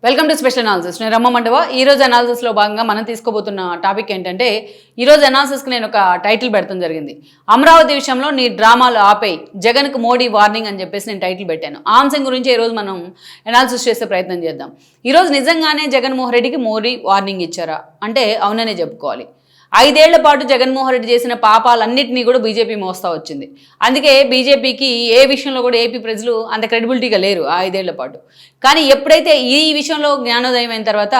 Welcome to special analysis. నేను రమ్మ మండవ. ఈ రోజు అనాలిసిస్ లో భాగంగా మనం తీసుకోబోతున్న టాపిక్ ఏంటంటే, ఈ రోజు అనాలిసిస్ కి నేను ఒక టైటిల్ పెడతాం జరిగింది. అమరావతి విషయంలో నీ డ్రామాలు ఆపేయి, జగన్ కు మోడీ వార్నింగ్ అని చెప్పేసి నేను టైటిల్ పెట్టాను. ఆ అంశం గురించి ఈ రోజు మనం అనాలిసిస్ చేసే ప్రయత్నం చేద్దాం. ఈ రోజు నిజంగానే జగన్మోహన్ రెడ్డికి మోడీ వార్నింగ్ ఇచ్చారా అంటే అవుననే చెప్పుకోవాలి. 5 ఏళ్ల పాటు జగన్మోహన్ రెడ్డి చేసిన పాపాలన్నింటినీ కూడా బీజేపీ మోస్తా వచ్చింది. అందుకే బీజేపీకి ఏ విషయంలో కూడా ఏపీ ప్రజలు అంత క్రెడిబిలిటీగా లేరు ఆ 5 ఏళ్ల పాటు. కానీ ఎప్పుడైతే ఈ విషయంలో జ్ఞానోదయం అయిన తర్వాత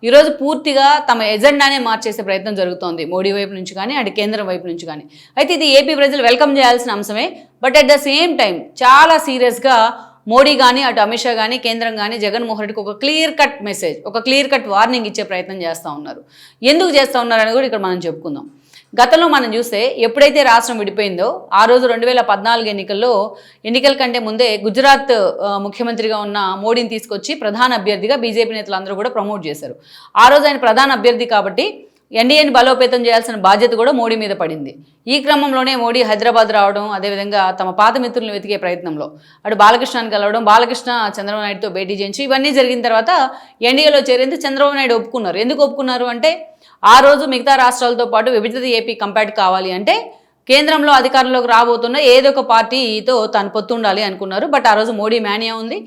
ఈరోజు పూర్తిగా తమ ఎజెండానే మార్చేసే ప్రయత్నం జరుగుతోంది మోడీ వైపు నుంచి కానీ అటు కేంద్రం వైపు నుంచి కానీ. అయితే ఇది ఏపీ ప్రజలు వెల్కమ్ చేయాల్సిన అంశమే. But at the same time చాలా సీరియస్గా మోడీ కానీ అటు అమిత్ షా కానీ కేంద్రం కానీ జగన్మోహన్ రెడ్డికి ఒక క్లియర్ కట్ మెసేజ్, ఒక క్లియర్ కట్ వార్నింగ్ ఇచ్చే ప్రయత్నం చేస్తూ ఉన్నారు. ఎందుకు చేస్తూ ఉన్నారు అని కూడా ఇక్కడ మనం చెప్పుకుందాం. గతంలో మనం చూస్తే ఎప్పుడైతే రాష్ట్రం విడిపోయిందో ఆ రోజు 2014 ఎన్నికల కంటే ముందే గుజరాత్ ముఖ్యమంత్రిగా ఉన్న మోడీని తీసుకొచ్చి ప్రధాన అభ్యర్థిగా బీజేపీ నేతలు అందరూ కూడా ప్రమోట్ చేశారు. ఆ రోజు ఆయన ప్రధాన అభ్యర్థి కాబట్టి ఎన్డీఏని బలోపేతం చేయాల్సిన బాధ్యత కూడా మోడీ మీద పడింది. ఈ క్రమంలోనే మోడీ హైదరాబాద్ రావడం, అదేవిధంగా తమ పాత మిత్రులను వెతికే ప్రయత్నంలో అటు బాలకృష్ణని కలవడం, బాలకృష్ణ చంద్రబాబు నాయుడుతో భేటీ చేయించి ఇవన్నీ జరిగిన తర్వాత ఎన్డీఏలో చేరేందుకు చంద్రబాబు నాయుడు ఒప్పుకున్నారు. ఎందుకు ఒప్పుకున్నారు అంటే ఆ రోజు మిగతా రాష్ట్రాలతో పాటు విభజిత ఏపీ కంపాక్ట్ కావాలి అంటే కేంద్రంలో అధికారంలోకి రాబోతున్న ఏదో ఒక పార్టీతో తాను పొత్తుండాలి అనుకున్నారు. బట్ ఆ రోజు మోడీ మేనియా ఉంది,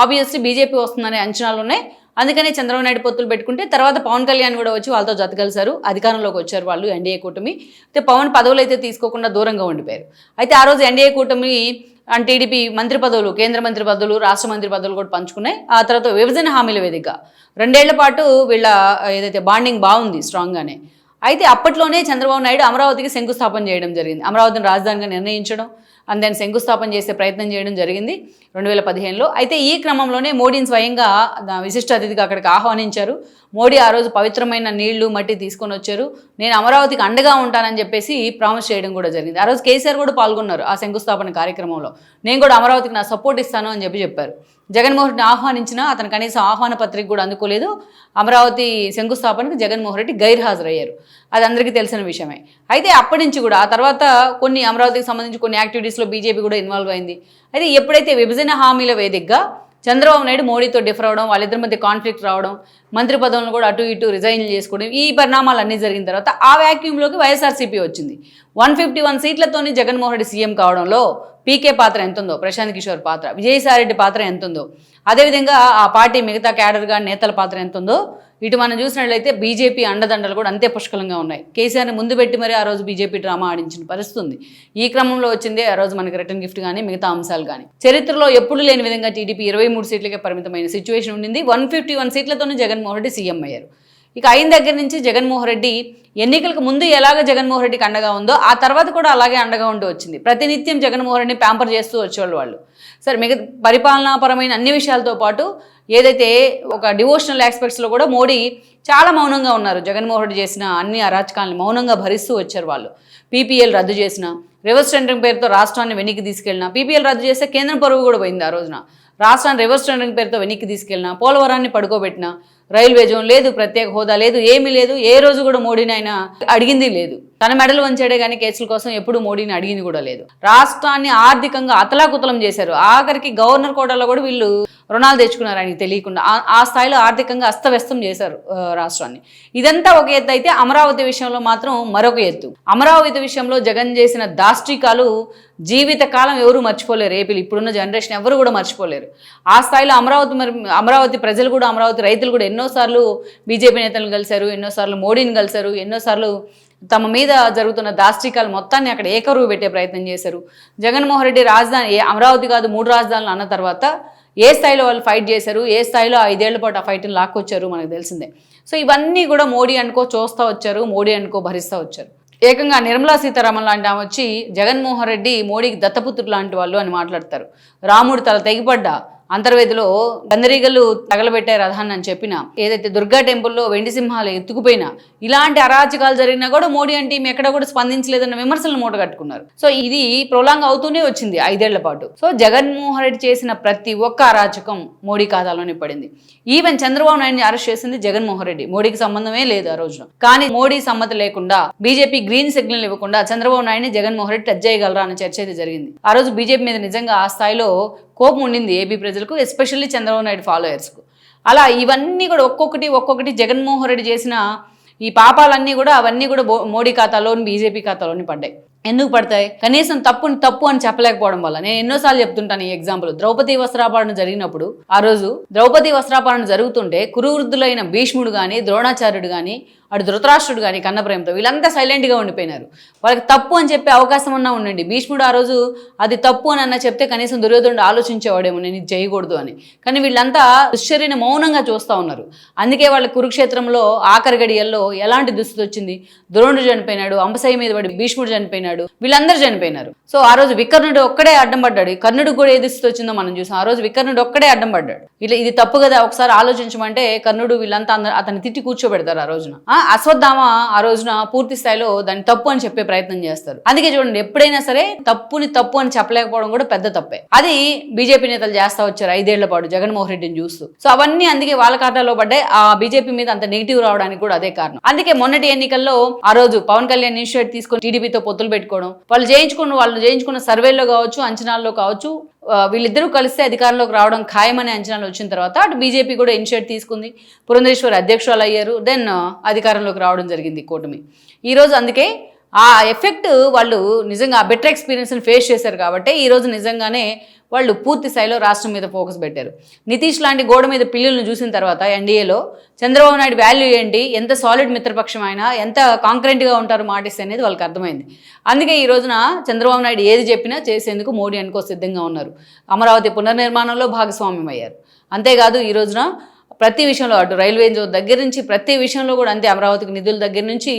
ఆబ్వియస్లీ బీజేపీ వస్తుందనే అంచనాలు ఉన్నాయి. అందుకనే చంద్రబాబు నాయుడు పొత్తులు పెట్టుకుంటే తర్వాత పవన్ కళ్యాణ్ కూడా వచ్చి వాళ్ళతో జతగలిశారు, అధికారంలోకి వచ్చారు వాళ్ళు ఎన్డీఏ కూటమి. అయితే పవన్ పదవులు అయితే తీసుకోకుండా దూరంగా ఉండిపోయారు. అయితే ఆ రోజు ఎన్డీఏ కూటమి అండ్ టీడీపీ మంత్రి పదవులు, కేంద్ర మంత్రి పదవులు, రాష్ట్ర మంత్రి పదవులు కూడా పంచుకున్నాయి. ఆ తర్వాత విభజన హామీల వేదిక 2 ఏళ్ల పాటు వీళ్ళ ఏదైతే బాండింగ్ బాగుంది స్ట్రాంగ్గానే. అయితే అప్పట్లోనే చంద్రబాబు నాయుడు అమరావతికి శంకుస్థాపన చేయడం జరిగింది. అమరావతిని రాజధానిగా నిర్ణయించడం అండ్ దాన్ని శంకుస్థాపన చేసే ప్రయత్నం చేయడం జరిగింది 2015లో. అయితే ఈ క్రమంలోనే మోడీని స్వయంగా విశిష్ట అతిథిగా అక్కడికి ఆహ్వానించారు. మోడీ ఆ రోజు పవిత్రమైన నీళ్లు మట్టి తీసుకొని వచ్చారు. నేను అమరావతికి అండగా ఉంటానని చెప్పేసి ప్రామిస్ చేయడం కూడా జరిగింది. ఆ రోజు కేసీఆర్ కూడా పాల్గొన్నారు ఆ శంకుస్థాపన కార్యక్రమంలో. నేను కూడా అమరావతికి నా సపోర్ట్ ఇస్తాను అని చెప్పారు. జగన్మోహన్ రెడ్డిని ఆహ్వానించినా అతను కనీసం ఆహ్వాన పత్రిక కూడా అందుకోలేదు. అమరావతి శంకుస్థాపనకు జగన్మోహన్ రెడ్డి గైర్హాజరయ్యారు. అది అందరికీ తెలిసిన విషయమే. అయితే అప్పటి నుంచి కూడా ఆ తర్వాత కొన్ని అమరావతికి సంబంధించి కొన్ని యాక్టివిటీస్లో బీజేపీ కూడా ఇన్వాల్వ్ అయింది. అయితే ఎప్పుడైతే విభజన హామీల వేదికగా చంద్రబాబు నాయుడు మోడీతో డిఫర్ అవడం, వాళ్ళిద్దరి మధ్య కాన్ఫ్లిక్ట్ రావడం, మంత్రి పదవులను కూడా అటు ఇటు రిజైన్ చేసుకోవడం, ఈ పరిణామాలు అన్నీ జరిగిన తర్వాత ఆ వ్యాక్యూమ్లోకి వైఎస్ఆర్సీపీ వచ్చింది. 151 సీట్లతోని జగన్మోహన్ రెడ్డి సీఎం కావడంలో పీకే పాత్ర ఎంతుందో, ప్రశాంత్ కిషోర్ పాత్ర, విజయసాయిరెడ్డి పాత్ర ఎంతుందో, అదేవిధంగా ఆ పార్టీ మిగతా క్యాడర్గా నేతల పాత్ర ఎంతుందో ఇటు మనం చూసినట్లయితే బీజేపీ అండదండలు కూడా అంతే పుష్కలంగా ఉన్నాయి. కేసీఆర్ని ముందు పెట్టి మరీ ఆ రోజు బీజేపీ డ్రామా ఆడించిన పరిస్థితి ఉంది. ఈ క్రమంలో వచ్చిందే ఆ రోజు మనకి రిటర్న్ గిఫ్ట్ కానీ మిగతా అంశాలు కానీ. చరిత్రలో ఎప్పుడు లేని విధంగా టీడీపీ 23 సీట్లకే పరిమితమైన సిచ్యువేషన్ ఉండింది. 151 సీట్లతోనే జగన్మోహన్ రెడ్డి సీఎం అయ్యారు. ఇక అయిన దగ్గర నుంచి జగన్మోహన్ రెడ్డి ఎన్నికలకు ముందు ఎలాగ జగన్మోహన్ రెడ్డికి అండగా ఉందో ఆ తర్వాత కూడా అలాగే అండగా ఉండి వచ్చింది. ప్రతినిత్యం జగన్మోహన్ రెడ్డిని ప్యాంపర్ చేస్తూ వచ్చేవాళ్ళు వాళ్ళు. సరే, మిగతా పరిపాలనాపరమైన అన్ని విషయాలతో పాటు ఏదైతే ఒక డివోషనల్ ఆస్పెక్ట్స్లో కూడా మోడీ చాలా మౌనంగా ఉన్నారు. జగన్మోహన్ రెడ్డి చేసిన అన్ని అరాచకాలను మౌనంగా భరిస్తూ వచ్చారు వాళ్ళు. పీపీఎల్ రద్దు చేసిన, రివర్స్ టెండరింగ్ పేరుతో రాష్ట్రాన్ని వెనక్కి తీసుకెళ్ళిన, పీపీఎల్ రద్దు చేస్తే కేంద్రం పరువు కూడా పోయింది. ఆ రోజున రాష్ట్రాన్ని రివర్స్ టెండరింగ్ పేరుతో వెనక్కి తీసుకెళ్ళిన, పోలవరాన్ని పడుకోబెట్టిన, రైల్వే జోన్ లేదు, ప్రత్యేక హోదా లేదు, ఏమీ లేదు. ఏ రోజు కూడా మోడీని ఆయన అడిగింది లేదు. తన మెడలు వంచాడే కానీ కేసుల కోసం ఎప్పుడు మోడీని అడిగింది కూడా లేదు. రాష్ట్రాన్ని ఆర్థికంగా అతలాకుతలం చేశారు. ఆఖరికి గవర్నర్ కోటాలో కూడా వీళ్ళు రుణాలు తెచ్చుకున్నారు ఆయనకి తెలియకుండా. ఆ స్థాయిలో ఆర్థికంగా అస్తవ్యస్తం చేశారు రాష్ట్రాన్ని. ఇదంతా ఒక ఎత్తు అయితే అమరావతి విషయంలో మాత్రం మరొక ఎత్తు. అమరావతి విషయంలో జగన్ చేసిన దాష్టికాలు జీవితకాలం ఎవరు మర్చిపోలేరు. ఏపీలు ఇప్పుడున్న జనరేషన్ ఎవరు కూడా మర్చిపోలేరు. ఆ స్థాయిలో అమరావతి ప్రజలు కూడా, అమరావతి రైతులు కూడా ఎన్నోసార్లు బీజేపీ నేతలను కలిశారు, ఎన్నోసార్లు మోడీని కలిశారు, ఎన్నోసార్లు తమ మీద జరుగుతున్న దాష్టికాలు మొత్తాన్ని అక్కడ ఏకరువు పెట్టే ప్రయత్నం చేశారు. జగన్మోహన్ రెడ్డి రాజధాని అమరావతి కాదు 3 రాజధానులు అన్న తర్వాత ఏ స్థాయిలో వాళ్ళు ఫైట్ చేశారు, ఏ స్థాయిలో 5 ఏళ్ల పాటు ఆ ఫైట్ని లాక్కొచ్చారు మనకు తెలిసిందే. సో ఇవన్నీ కూడా మోడీ అనుకో చూస్తూ వచ్చారు, మోడీ అనుకో భరిస్తూ వచ్చారు. ఏకంగా నిర్మలా సీతారామన్ లాంటి ఆమె వచ్చి జగన్మోహన్ రెడ్డి మోడీకి దత్తపుత్రుడు లాంటి వాళ్ళు అని మాట్లాడతారు. రాముడు తల తెగిపడ్డా అంతర్వేదిలో గందరీగలు తగలబెట్టే రథాన్ని అని చెప్పిన, ఏదైతే దుర్గా టెంపుల్లో వెండి సింహాలు ఎత్తుకుపోయినా, ఇలాంటి అరాచకాలు జరిగినా కూడా మోడీ అంటే ఎక్కడ కూడా స్పందించలేదన్న విమర్శలను మూట కట్టుకున్నారు. సో ఇది ప్రొలాంగ్ అవుతూనే వచ్చింది 5 ఏళ్ల పాటు. సో జగన్మోహన్ రెడ్డి చేసిన ప్రతి ఒక్క అరాచకం మోడీ ఖాతాలోనే పడింది. ఈవెన్ చంద్రబాబు నాయుడిని అరెస్ట్ చేసింది జగన్మోహన్ రెడ్డి. మోడీకి సంబంధమే లేదు ఆ రోజున. కానీ మోడీ సమ్మతి లేకుండా, బీజేపీ గ్రీన్ సిగ్నల్ ఇవ్వకుండా చంద్రబాబు నాయుడిని జగన్మోహన్ రెడ్డి టచ్ చేయగలరా అనే చర్చ అయితే జరిగింది. ఆ రోజు బీజేపీ మీద నిజంగా ఆ స్థాయిలో కోపం ఉండింది ఏపీ ప్రజలకు, ఎస్పెషల్లీ చంద్రబాబు నాయుడు ఫాలోయర్స్కు. అలా ఇవన్నీ కూడా ఒక్కొక్కటి జగన్మోహన్ రెడ్డి చేసిన ఈ పాపాలన్నీ కూడా అవన్నీ కూడా మోడీ ఖాతాలోని బీజేపీ ఖాతాలోని పడ్డాయి. ఎందుకు పడతాయి? కనీసం తప్పు అని చెప్పలేకపోవడం వల్ల. నేను ఎన్నోసార్లు చెప్తుంటాను ఈ ఎగ్జాంపుల్. ద్రౌపది వస్త్రాపహరణ జరిగినప్పుడు ఆ రోజు ద్రౌపది వస్త్రాపహరణ జరుగుతుంటే కురువృద్ధులైన భీష్ముడు కానీ, ద్రోణాచార్యుడు కానీ, అటు ధృతరాష్ట్రుడు కానీ కన్నప్రేమతో వీళ్ళంతా సైలెంట్గా ఉండిపోయినారు. వాళ్ళకి తప్పు అని చెప్పే అవకాశం ఉన్నా ఉండండి. భీష్ముడు ఆ రోజు అది తప్పు అని అన్న చెప్తే కనీసం దుర్యోధనుడు ఆలోచించేవాడేమో నేను ఇది చేయకూడదు అని. కానీ వీళ్ళంతా దుశ్చర్యని మౌనంగా చూస్తూ ఉన్నారు. అందుకే వాళ్ళ కురుక్షేత్రంలో ఆఖరి గడియల్లో ఎలాంటి దుస్థితి వచ్చింది? ద్రోణుడు చనిపోయినాడు, అంబశయ్య మీద పడి భీష్ముడు చనిపోయినాడు, వీళ్ళందరూ చనిపోయినారు. సో ఆ రోజు వికర్ణుడు ఒక్కడే అడ్డం పడ్డాడు. కర్ణుడికి కూడా ఏ దుస్థితి వచ్చిందో మనం చూసాం. ఆ రోజు వికర్ణుడు ఒక్కడే అడ్డం పడ్డాడు. ఇది తప్పు కదా ఒకసారి ఆలోచించమంటే కర్ణుడు వీళ్ళంతా అతన్ని తిట్టి కూర్చోబెడతారు. ఆ రోజున అశ్వత్థామ ఆ రోజున పూర్తి స్థాయిలో దాన్ని తప్పు అని చెప్పే ప్రయత్నం చేస్తారు. అందుకే చూడండి, ఎప్పుడైనా సరే తప్పుని తప్పు అని చెప్పలేకపోవడం కూడా పెద్ద తప్పే. అది బీజేపీ నేతలు చేస్తా వచ్చారు 5 ఏళ్ల పాటు జగన్మోహన్ రెడ్డిని చూస్తూ. సో అవన్నీ అందుకే వాళ్ళ ఖాతాలో పడ్డాయి. ఆ బీజేపీ మీద అంత నెగిటివ్ రావడానికి కూడా అదే కారణం. అందుకే మొన్నటి ఎన్నికల్లో ఆ రోజు పవన్ కళ్యాణ్ ఇనిషియేట్ తీసుకొని టీడీపీతో పొత్తులు పెట్టుకోవడం, వాళ్ళు చేయించుకున్న సర్వేల్లో కావచ్చు, అంచనాల్లో కావచ్చు, వీళ్ళిద్దరూ కలిస్తే అధికారంలోకి రావడం ఖాయమనే అంచనాలు వచ్చిన తర్వాత అటు బీజేపీ కూడా ఇనిషియేట్ తీసుకుంది. పురంధేశ్వరి అధ్యక్షురాలు అయ్యారు. దెన్ అధికారంలోకి రావడం జరిగింది కూటమి. ఈరోజు అందుకే ఆ ఎఫెక్ట్ వాళ్ళు నిజంగా ఆ బెటర్ ఎక్స్పీరియన్స్ని ఫేస్ చేశారు కాబట్టి ఈరోజు నిజంగానే వాళ్ళు పూర్తి స్థాయిలో రాష్ట్రం మీద ఫోకస్ పెట్టారు. నితీష్ లాంటి గోడ మీద పిల్లలను చూసిన తర్వాత ఎన్డీఏలో చంద్రబాబు నాయుడు వాల్యూ ఏంటి, ఎంత సాలిడ్ మిత్రపక్షం అయినా, ఎంత కాంక్రెంట్గా ఉంటారు మాటిస్తే అనేది వాళ్ళకి అర్థమైంది. అందుకే ఈ రోజున చంద్రబాబు నాయుడు ఏది చెప్పినా చేసేందుకు మోడీ అనుకో సిద్ధంగా ఉన్నారు. అమరావతి పునర్నిర్మాణంలో భాగస్వామ్యం అయ్యారు. అంతేకాదు ఈ రోజున ప్రతి విషయంలో అటు రైల్వే దగ్గర నుంచి ప్రతి విషయంలో కూడా అంతే, అమరావతికి నిధుల దగ్గర నుంచి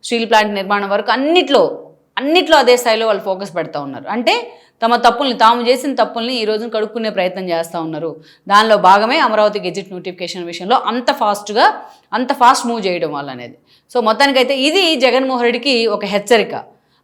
స్టీల్ ప్లాంట్ నిర్మాణం వరకు అన్నిట్లో అదే స్థాయిలో వాళ్ళు ఫోకస్ పెడతా ఉన్నారు. అంటే తాము చేసిన తప్పుల్ని ఈ రోజున కడుక్కునే ప్రయత్నం చేస్తూ ఉన్నారు. దానిలో భాగమే అమరావతి గెజిట్ నోటిఫికేషన్ విషయంలో అంత ఫాస్ట్ మూవ్ చేయడం వల్ల అనేది. సో మొత్తానికైతే ఇది జగన్మోహన్ రెడ్డికి ఒక హెచ్చరిక.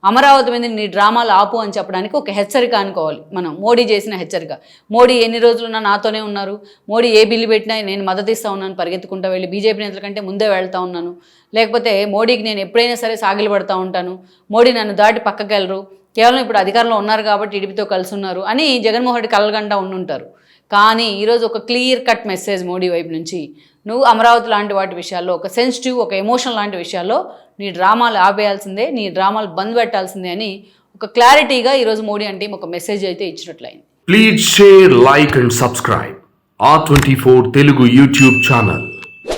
అమరావతి మీద నీ డ్రామాలు ఆపు అని చెప్పడానికి ఒక హెచ్చరిక అనుకోవాలి మనం. మోడీ చేసిన హెచ్చరిక. మోడీ ఎన్ని రోజులున్నా నాతోనే ఉన్నారు, మోడీ ఏ బిల్లు పెట్టినా నేను మద్దతు ఇస్తూ ఉన్నాను, పరిగెత్తుకుంటూ వెళ్ళి బీజేపీ నేతల కంటే ముందే వెళ్తూ ఉన్నాను, లేకపోతే మోడీకి నేను ఎప్పుడైనా సరే సాగిలి పడుతూ ఉంటాను, మోడీ నన్ను దాటి పక్కకెళ్ళరు, కేవలం ఇప్పుడు అధికారంలో ఉన్నారు కాబట్టి టీడీపీతో కలిసి ఉన్నారు అని జగన్మోహన్ రెడ్డి కలగంటా ఉండుంటారు. కానీ ఈరోజు ఒక క్లియర్ కట్ మెసేజ్ మోడీ వైపు నుంచి, నువ్వు అమరావతి లాంటి వాటి విషయాల్లో, ఒక సెన్సిటివ్, ఒక ఎమోషన్ లాంటి విషయాల్లో నీ డ్రామాలు ఆపేయాల్సిందే, నీ డ్రామాలు బంద్ పెట్టాల్సిందే అని ఒక క్లారిటీగా ఈరోజు మోడీ అంటే ఒక మెసేజ్ అయితే ఇచ్చినట్లయింది. Please share, like and subscribe R24 Telugu YouTube channel.